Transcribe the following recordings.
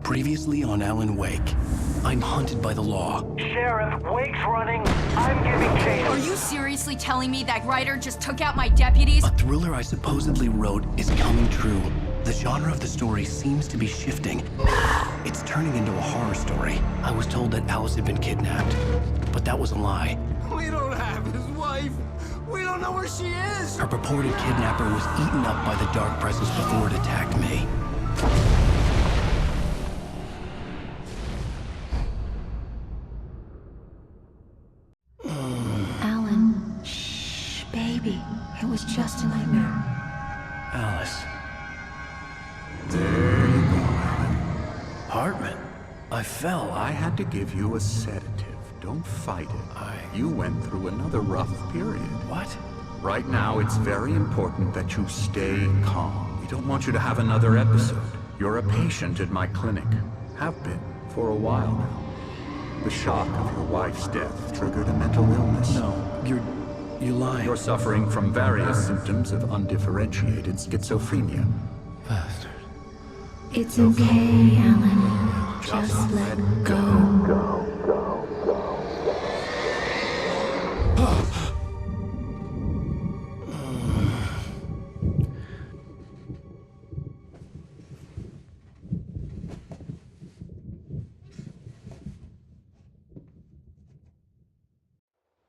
Previously on Alan Wake. I'm hunted by the law. Sheriff, Wake's running. I'm giving chase. Are you seriously telling me that writer just took out my deputies? A thriller I supposedly wrote is coming true. The genre of the story seems to be shifting. It's turning into a horror story. I was told that Alice had been kidnapped, but that was a lie. We don't have his wife. We don't know where she is. Her purported kidnapper was eaten up by the dark presence before it attacked me. Alan, shh, baby. It was just a nightmare. Alice. There you go, Alan. Hartman. I fell. I had to give you a sedative. Don't fight it. You went through another rough period. What? Right now, it's very important that you stay calm. We don't want you to have another episode. You're a patient at my clinic. Have been for a while now. The shock of your wife's death triggered a mental illness. No, you're lying. You're suffering from various symptoms of undifferentiated schizophrenia. Bastard. It's okay, Alan. Just let go.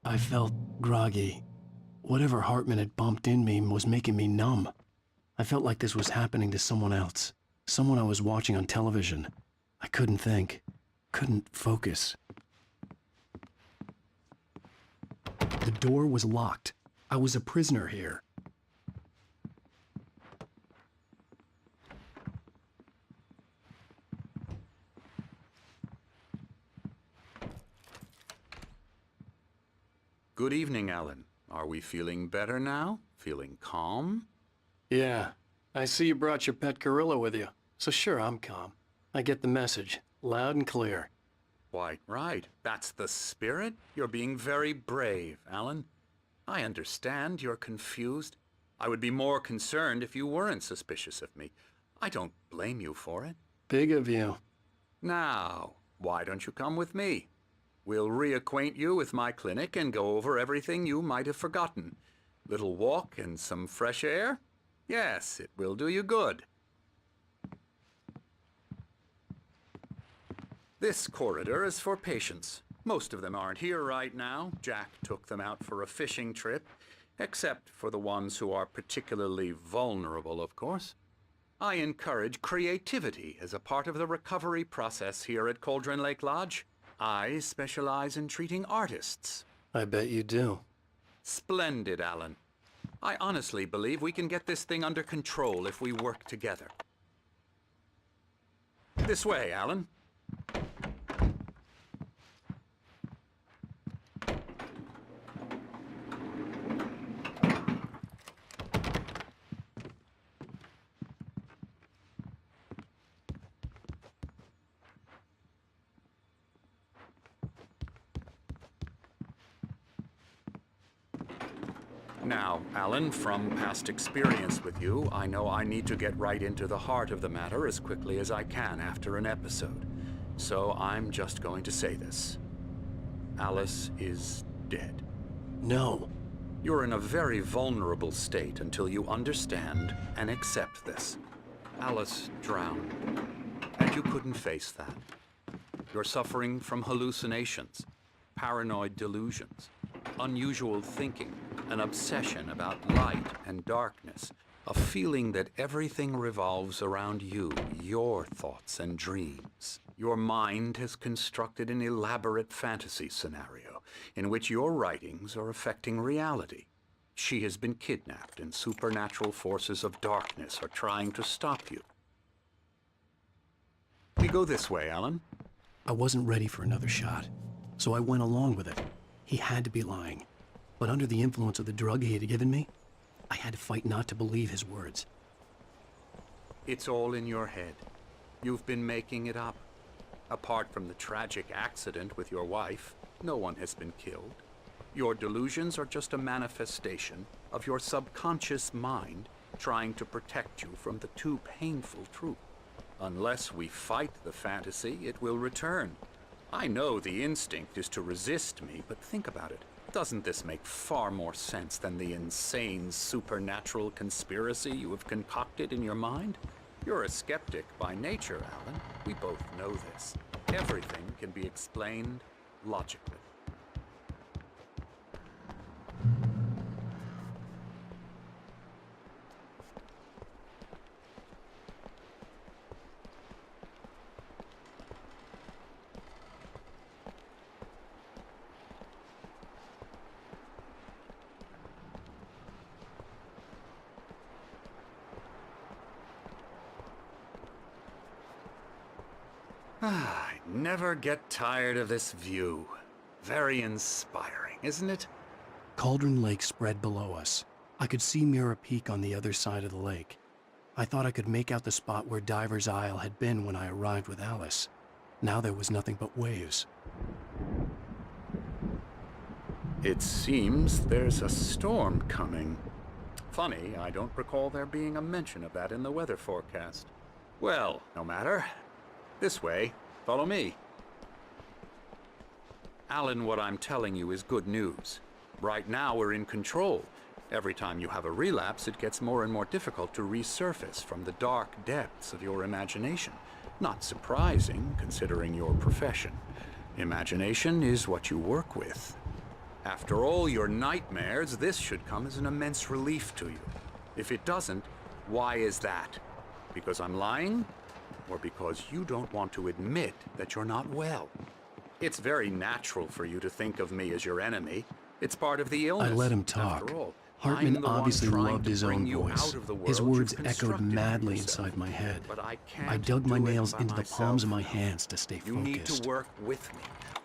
I felt groggy. Whatever Hartman had bumped in me was making me numb. I felt like this was happening to someone else. Someone I was watching on television. I couldn't think. Couldn't focus. The door was locked. I was a prisoner here. Good evening, Alan. Are we feeling better now? Feeling calm? Yeah. I see you brought your pet gorilla with you. So sure, I'm calm. I get the message. Loud and clear. Quite right. That's the spirit. You're being very brave, Alan. I understand you're confused. I would be more concerned if you weren't suspicious of me. I don't blame you for it. Big of you. Now, why don't you come with me? We'll reacquaint you with my clinic and go over everything you might have forgotten. Little walk and some fresh air? Yes, it will do you good. This corridor is for patients. Most of them aren't here right now. Jack took them out for a fishing trip, except for the ones who are particularly vulnerable, of course. I encourage creativity as a part of the recovery process here at Cauldron Lake Lodge. I specialize in treating artists. I bet you do. Splendid, Alan. I honestly believe we can get this thing under control if we work together. This way, Alan. Now, Alan, from past experience with you, I know I need to get right into the heart of the matter as quickly as I can after an episode. So I'm just going to say this. Alice is dead. No. You're in a very vulnerable state until you understand and accept this. Alice drowned, and you couldn't face that. You're suffering from hallucinations, paranoid delusions, unusual thinking, an obsession about light and darkness, a feeling that everything revolves around you, your thoughts and dreams. Your mind has constructed an elaborate fantasy scenario in which your writings are affecting reality. She has been kidnapped and supernatural forces of darkness are trying to stop you. We go this way, Alan. I wasn't ready for another shot, so I went along with it. He had to be lying. But under the influence of the drug he had given me, I had to fight not to believe his words. It's all in your head. You've been making it up. Apart from the tragic accident with your wife, no one has been killed. Your delusions are just a manifestation of your subconscious mind trying to protect you from the too painful truth. Unless we fight the fantasy, it will return. I know the instinct is to resist me, but think about it. Doesn't this make far more sense than the insane supernatural conspiracy you have concocted in your mind? You're a skeptic by nature, Alan. We both know this. Everything can be explained logically. I never get tired of this view. Very inspiring, isn't it? Cauldron Lake spread below us. I could see Mirror Peak on the other side of the lake. I thought I could make out the spot where Diver's Isle had been when I arrived with Alice. Now there was nothing but waves. It seems there's a storm coming. Funny, I don't recall there being a mention of that in the weather forecast. Well, no matter. This way. Follow me. Alan, what I'm telling you is good news. Right now, we're in control. Every time you have a relapse, it gets more and more difficult to resurface from the dark depths of your imagination. Not surprising, considering your profession. Imagination is what you work with. After all your nightmares, this should come as an immense relief to you. If it doesn't, why is that? Because I'm lying? Or because you don't want to admit that you're not well? It's very natural for you to think of me as your enemy. It's part of the illness. I let him talk. After all, Hartman I'm the one obviously trying loved to his bring own you voice. out of the His world words you've echoed constructed madly for yourself. inside my head. But I can't I dug my do it nails by into the palms of my myself. hands to stay You need focused. to work with me.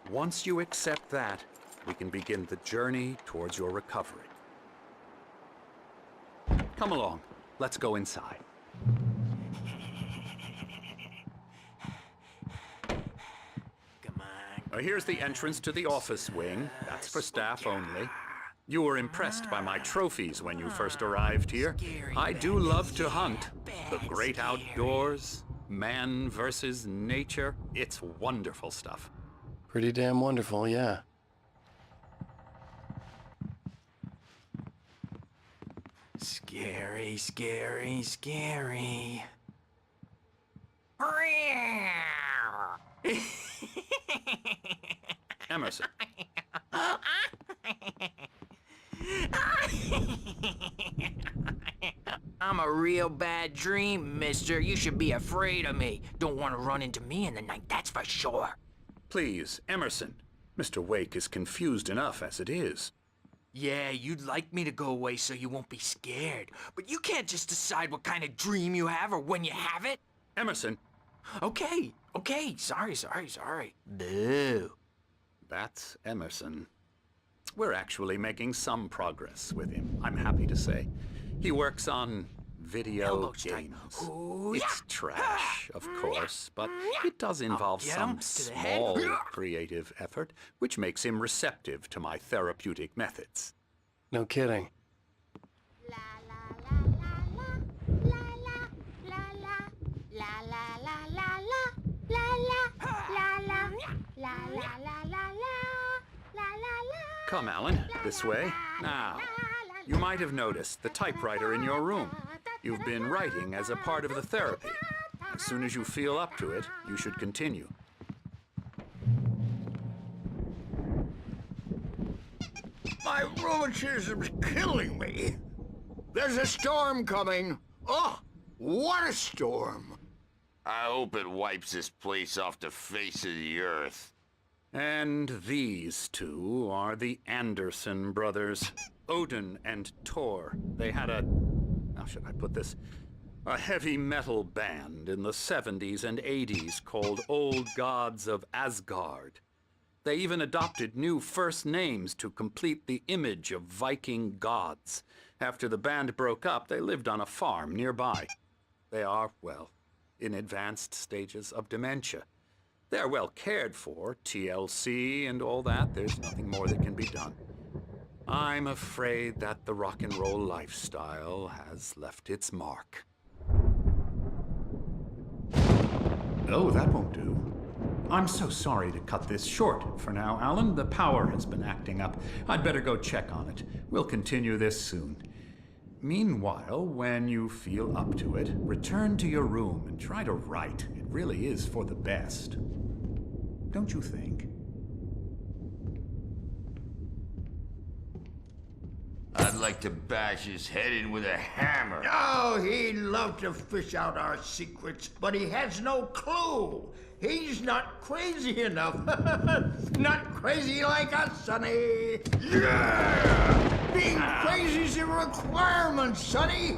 Once you accept that, we can begin the journey towards your recovery. Come along. Let's go inside. Here's the entrance to the office wing. That's for staff only. You were impressed by my trophies when you first arrived here. I do love to hunt. The great outdoors, man versus nature. It's wonderful stuff. Pretty damn wonderful, yeah. Scary, scary, scary. Emerson. I'm a real bad dream, mister. You should be afraid of me. Don't want to run into me in the night, that's for sure. Please, Emerson. Mr. Wake is confused enough as it is. Yeah, you'd like me to go away so you won't be scared. But you can't just decide what kind of dream you have or when you have it. Emerson. Okay, sorry. Boo. That's Emerson. We're actually making some progress with him, I'm happy to say. He works on video Elbow strike. games. Ooh, It's yeah. trash, of course, but it does involve get some 'em to the head. small creative effort, which makes him receptive to my therapeutic methods. No kidding. Come, Alan, this way. Now, you might have noticed the typewriter in your room. You've been writing as a part of the therapy. As soon as you feel up to it, you should continue. My rheumatism's killing me. There's a storm coming. Oh, what a storm. I hope it wipes this place off the face of the earth. And these two are the Anderson brothers, Odin and Tor. They had how should I put this? A heavy metal band in the 70s and 80s called Old Gods of Asgard. They even adopted new first names to complete the image of Viking gods. After the band broke up, they lived on a farm nearby. They are, well, in advanced stages of dementia. They're well cared for, TLC and all that. There's nothing more that can be done. I'm afraid that the rock and roll lifestyle has left its mark. Oh, that won't do. I'm so sorry to cut this short for now, Alan. The power has been acting up. I'd better go check on it. We'll continue this soon. Meanwhile, when you feel up to it, return to your room and try to write. It really is for the best. Don't you think? I'd like to bash his head in with a hammer. Oh, he'd love to fish out our secrets, but he has no clue. He's not crazy enough. Not crazy like us, Sonny. Yeah! Being crazy's a requirement, Sonny.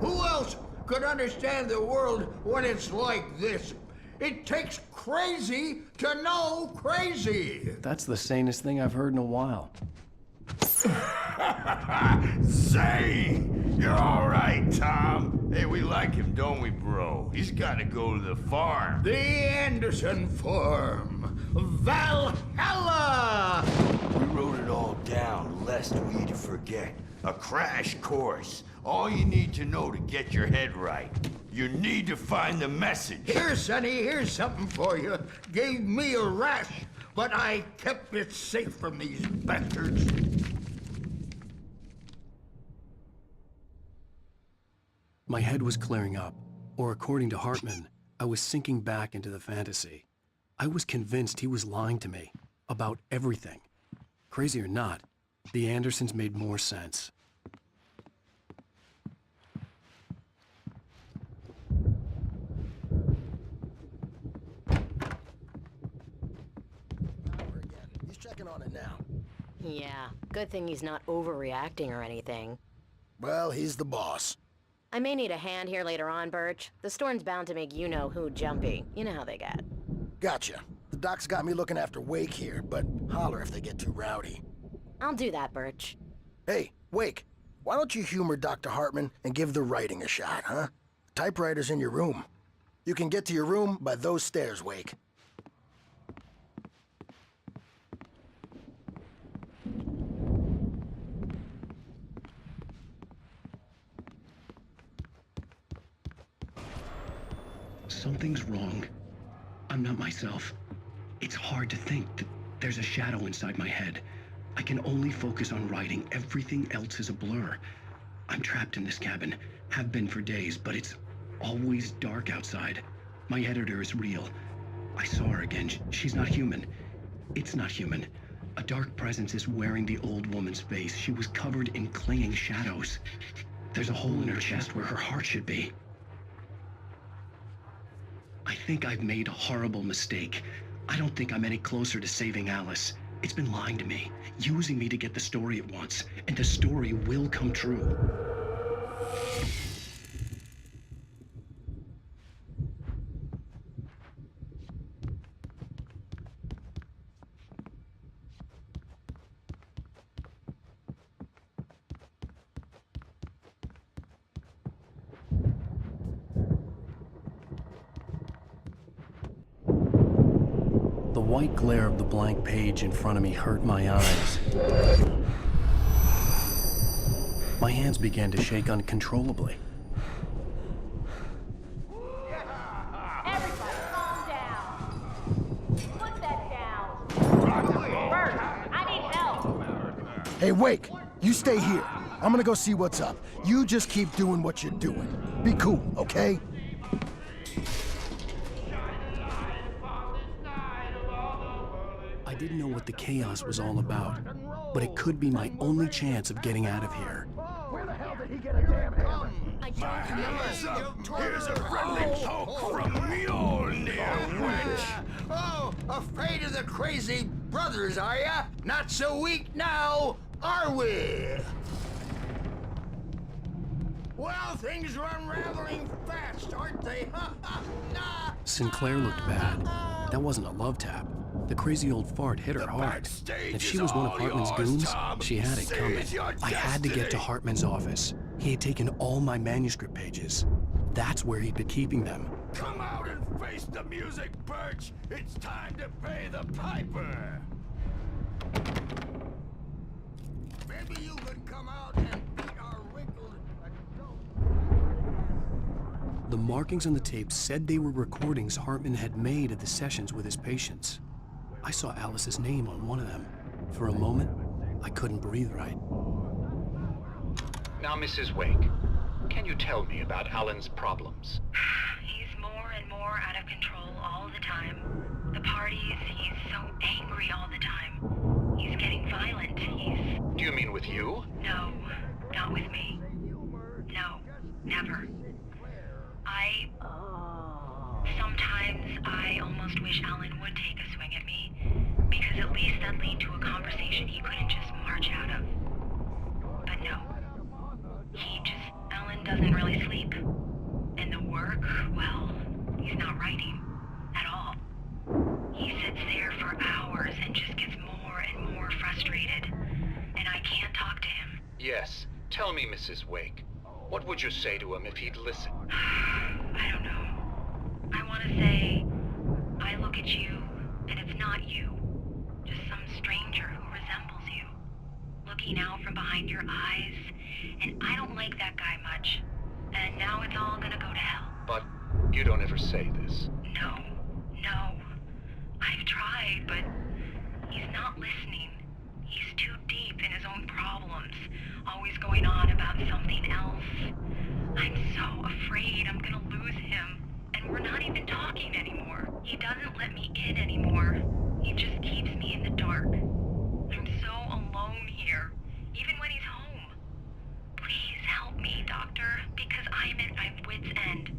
Who else could understand the world when it's like this? It takes crazy to know crazy. That's the sanest thing I've heard in a while. Say, you're all right, Tom. Hey, we like him, don't we, bro? He's got to go to the farm. The Anderson Farm. Valhalla! We wrote it all down, lest we forget. A crash course. All you need to know to get your head right. You need to find the message. Here, Sonny, here's something for you. Gave me a rash, but I kept it safe from these bastards. My head was clearing up, or according to Hartman, I was sinking back into the fantasy. I was convinced he was lying to me about everything. Crazy or not, the Andersons made more sense. He's checking on it now. Yeah, good thing he's not overreacting or anything. Well, he's the boss. I may need a hand here later on, Birch. The storm's bound to make you-know-who jumpy. You know how they get. Gotcha. The doc's got me looking after Wake here, but holler if they get too rowdy. I'll do that, Birch. Hey, Wake, why don't you humor Dr. Hartman and give the writing a shot, huh? Typewriter's in your room. You can get to your room by those stairs, Wake. Something's wrong. I'm not myself. It's hard to think that there's a shadow inside my head. I can only focus on writing. Everything else is a blur. I'm trapped in this cabin. Have been for days, but it's always dark outside. My editor is real. I saw her again. She's not human. It's not human. A dark presence is wearing the old woman's face. She was covered in clinging shadows. There's a hole in her chest where her heart should be. I think I've made a horrible mistake. I don't think I'm any closer to saving Alice. It's been lying to me, using me to get the story it wants, and the story will come true. The white glare of the blank page in front of me hurt my eyes. My hands began to shake uncontrollably. Everybody calm down. Put that down. Bert, I need help. Hey, Wake, you stay here. I'm gonna go see what's up. You just keep doing what you're doing. Be cool, okay? I didn't know what the chaos was all about, but it could be my only chance of getting out of here. Where the hell did he get a damn hammer? I don't know. Here's a friendly poke from Mjolnir, wench. Oh, afraid of the crazy brothers, are ya? Not so weak now, are we? Well, things are unraveling fast, aren't they? Nah. Sinclair looked bad. That wasn't a love tap. The crazy old fart hit her hard. If she was one of Hartman's goons, she had it coming. I had to get to Hartman's office. He had taken all my manuscript pages. That's where he'd been keeping them. Come out and face the music, Birch. It's time to pay the piper. Maybe you could come out and beat our wrinkled adult. The markings on the tape said they were recordings Hartman had made of the sessions with his patients. I saw Alice's name on one of them. For a moment, I couldn't breathe right. Now, Mrs. Wake, can you tell me about Alan's problems? He's more and more out of control all the time. The parties, he's so angry all the time. He's getting violent. Do you mean with you? No, not with me. No, never. Sometimes I almost wish Alan would take a swing at me, because at least that'd lead to a conversation he couldn't just march out of. But no. Alan doesn't really sleep. And the work, well, he's not writing at all. He sits there for hours and just gets more and more frustrated. And I can't talk to him. Yes. Tell me, Mrs. Wake. What would you say to him if he'd listen? I don't know. I want to say, I look at you, and it's not you. Just some stranger who resembles you. Looking out from behind your eyes, and I don't like that guy much. And now it's all gonna go to hell. But you don't ever say this. No. I've tried, but he's not listening. He's too deep in his own problems, always going on about something else. I'm so afraid I'm gonna lose him, and we're not even talking anymore. He doesn't let me in anymore. He just keeps me in the dark. I'm so alone here, even when he's home. Please help me, Doctor, because I'm at my wit's end.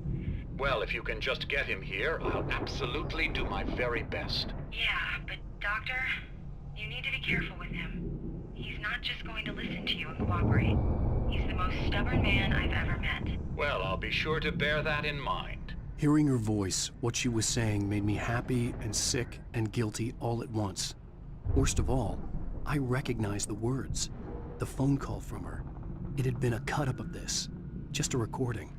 Well, if you can just get him here, I'll absolutely do my very best. Yeah, but Doctor, you need to be careful with him. He's not just going to listen to you and cooperate. He's the most stubborn man I've ever met. Well, I'll be sure to bear that in mind. Hearing her voice, what she was saying made me happy and sick and guilty all at once. Worst of all, I recognized the words. The phone call from her. It had been a cut-up of this. Just a recording.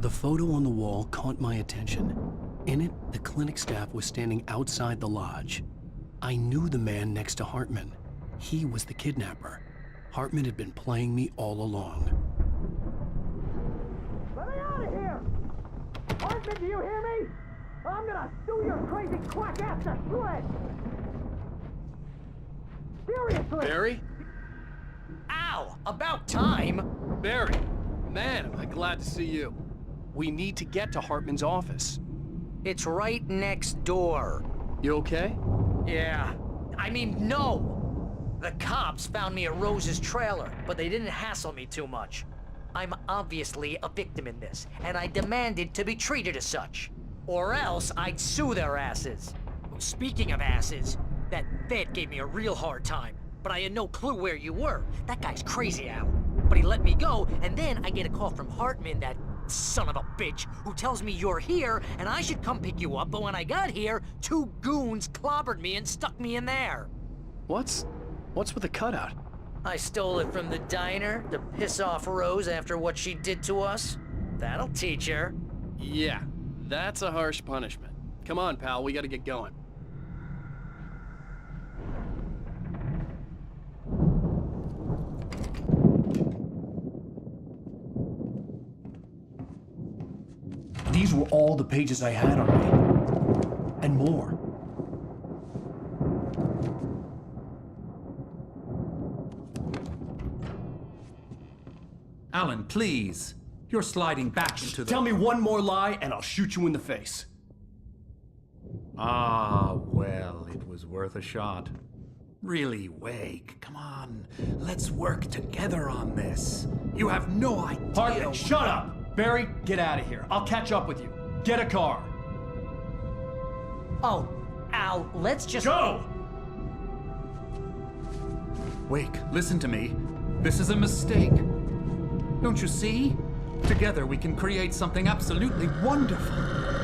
The photo on the wall caught my attention. In it, the clinic staff was standing outside the lodge. I knew the man next to Hartman. He was the kidnapper. Hartman had been playing me all along. Let me out of here! Hartman, do you hear me? I'm gonna sue your crazy quack ass to shreds! Seriously! Barry? Ow! About time! Barry! Man, am I glad to see you. We need to get to Hartman's office. It's right next door. You okay? Yeah. I mean, no! The cops found me at Rose's trailer, but they didn't hassle me too much. I'm obviously a victim in this, and I demanded to be treated as such. Or else I'd sue their asses. Well, speaking of asses, that vet gave me a real hard time, but I had no clue where you were. That guy's crazy, Al. But he let me go, and then I get a call from Hartman, that son of a bitch, who tells me you're here and I should come pick you up, but when I got here, 2 goons clobbered me and stuck me in there. What's with the cutout? I stole it from the diner to piss off Rose after what she did to us. That'll teach her. Yeah, that's a harsh punishment. Come on, pal, we gotta get going. These were all the pages I had on me. And more. Alan, please. You're sliding back into the... Tell me one more lie and I'll shoot you in the face. Ah, well, it was worth a shot. Really, Wake, come on. Let's work together on this. You have no idea... Hartman, shut up! Barry, get out of here. I'll catch up with you. Get a car. Oh, Al, let's just... Go! Wake, listen to me. This is a mistake. Don't you see? Together we can create something absolutely wonderful.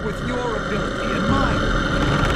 With your ability and mine.